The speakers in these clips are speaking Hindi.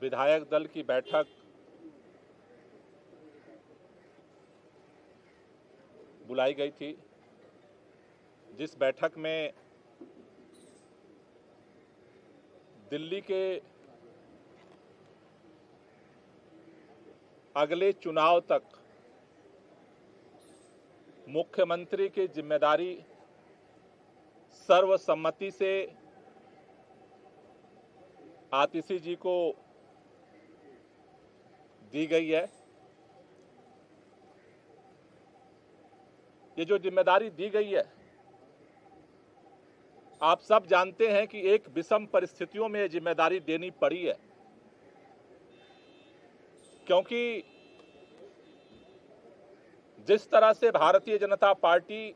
विधायक दल की बैठक बुलाई गई थी, जिस बैठक में दिल्ली के अगले चुनाव तक मुख्यमंत्री की जिम्मेदारी सर्वसम्मति से आतिशी जी को दी गई है। ये जो जिम्मेदारी दी गई है, आप सब जानते हैं कि एक विषम परिस्थितियों में ये जिम्मेदारी देनी पड़ी है, क्योंकि जिस तरह से भारतीय जनता पार्टी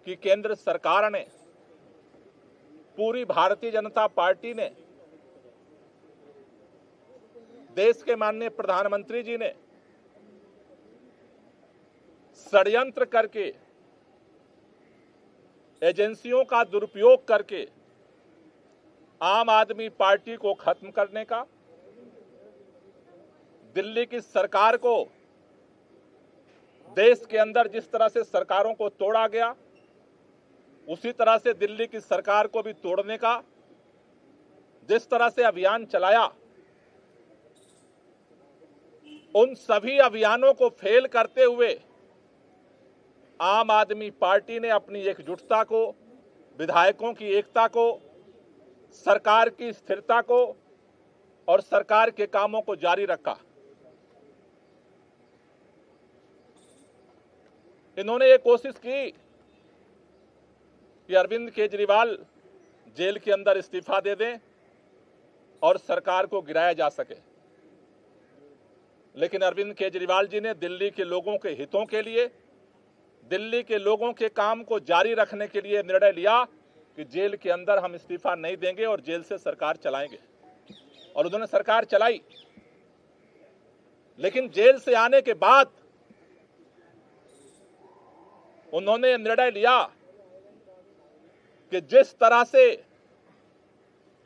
की केंद्र सरकार ने, पूरी भारतीय जनता पार्टी ने, देश के माननीय प्रधानमंत्री जी ने षड्यंत्र करके, एजेंसियों का दुरुपयोग करके आम आदमी पार्टी को खत्म करने का, दिल्ली की सरकार को, देश के अंदर जिस तरह से सरकारों को तोड़ा गया उसी तरह से दिल्ली की सरकार को भी तोड़ने का जिस तरह से अभियान चलाया, उन सभी अभियानों को फेल करते हुए आम आदमी पार्टी ने अपनी एकजुटता को, विधायकों की एकता को, सरकार की स्थिरता को और सरकार के कामों को जारी रखा। इन्होंने ये कोशिश की कि अरविंद केजरीवाल जेल के अंदर इस्तीफा दे दें और सरकार को गिराया जा सके, लेकिन अरविंद केजरीवाल जी ने दिल्ली के लोगों के हितों के लिए, दिल्ली के लोगों के काम को जारी रखने के लिए निर्णय लिया कि जेल के अंदर हम इस्तीफा नहीं देंगे और जेल से सरकार चलाएंगे, और उन्होंने सरकार चलाई। लेकिन जेल से आने के बाद उन्होंने निर्णय लिया कि जिस तरह से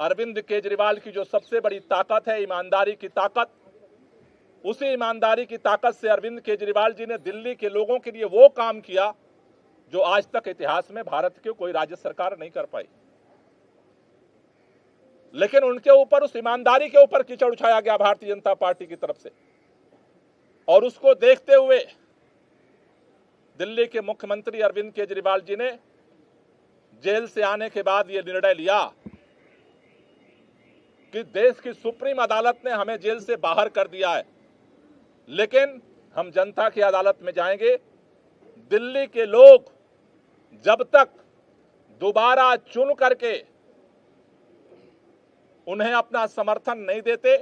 अरविंद केजरीवाल की जो सबसे बड़ी ताकत है ईमानदारी की ताकत, उसी ईमानदारी की ताकत से अरविंद केजरीवाल जी ने दिल्ली के लोगों के लिए वो काम किया जो आज तक इतिहास में भारत की कोई राज्य सरकार नहीं कर पाई। लेकिन उनके ऊपर, उस ईमानदारी के ऊपर कीचड़ उछाया गया भारतीय जनता पार्टी की तरफ से, और उसको देखते हुए दिल्ली के मुख्यमंत्री अरविंद केजरीवाल जी ने जेल से आने के बाद यह निर्णय लिया कि देश की सुप्रीम अदालत ने हमें जेल से बाहर कर दिया है, लेकिन हम जनता की अदालत में जाएंगे। दिल्ली के लोग जब तक दोबारा चुन करके उन्हें अपना समर्थन नहीं देते,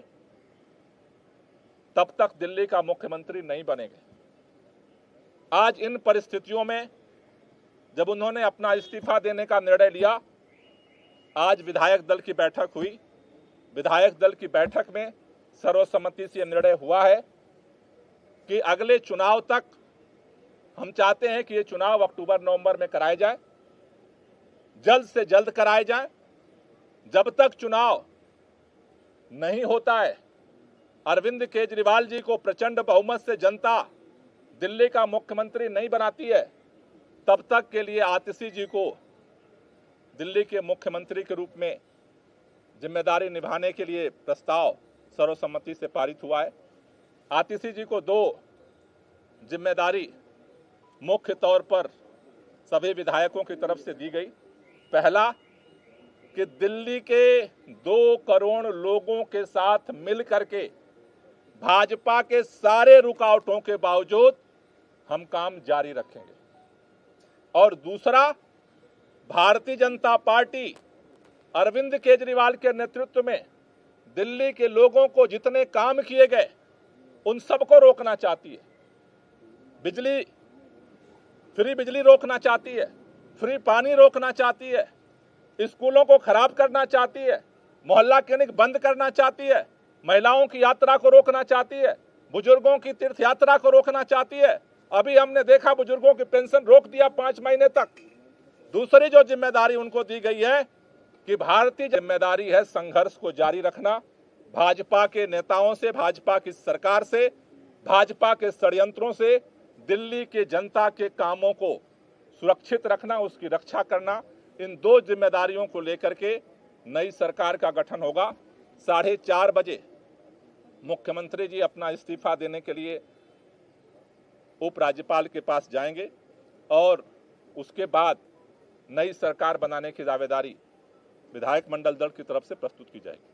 तब तक दिल्ली का मुख्यमंत्री नहीं बनेंगे। आज इन परिस्थितियों में जब उन्होंने अपना इस्तीफा देने का निर्णय लिया, आज विधायक दल की बैठक हुई। विधायक दल की बैठक में सर्वसम्मति से निर्णय हुआ है कि अगले चुनाव तक हम चाहते हैं कि ये चुनाव अक्टूबर-नवंबर में कराए जाए, जल्द से जल्द कराए जाए। जब तक चुनाव नहीं होता है, अरविंद केजरीवाल जी को प्रचंड बहुमत से जनता दिल्ली का मुख्यमंत्री नहीं बनाती है, तब तक के लिए आतिशी जी को दिल्ली के मुख्यमंत्री के रूप में जिम्मेदारी निभाने के लिए प्रस्ताव सर्वसम्मति से पारित हुआ है। आतिशी जी को दो जिम्मेदारी मुख्य तौर पर सभी विधायकों की तरफ से दी गई। पहला, कि दिल्ली के 2 करोड़ लोगों के साथ मिल करके भाजपा के सारे रुकावटों के बावजूद हम काम जारी रखेंगे, और दूसरा, भारतीय जनता पार्टी अरविंद केजरीवाल के नेतृत्व में दिल्ली के लोगों को जितने काम किए गए उन सबको रोकना चाहती है। फ्री बिजली रोकना चाहती है, फ्री पानी रोकना चाहती है, स्कूलों को खराब करना चाहती है, मोहल्ला क्लिनिक बंद करना चाहती है, महिलाओं की यात्रा को रोकना चाहती है, बुजुर्गों की तीर्थ यात्रा को रोकना चाहती है। अभी हमने देखा बुजुर्गों की पेंशन रोक दिया 5 महीने तक। दूसरी जो जिम्मेदारी उनको दी गई है कि भारतीय जिम्मेदारी है संघर्ष को जारी रखना, भाजपा के नेताओं से, भाजपा की सरकार से, भाजपा के षड्यंत्रों से दिल्ली के जनता के कामों को सुरक्षित रखना, उसकी रक्षा करना, इन दो जिम्मेदारियों को लेकर के नई सरकार का गठन होगा। 4:30 बजे मुख्यमंत्री जी अपना इस्तीफा देने के लिए उपराज्यपाल के पास जाएंगे और उसके बाद नई सरकार बनाने की दावेदारी विधायक मंडल दल की तरफ से प्रस्तुत की जाएगी।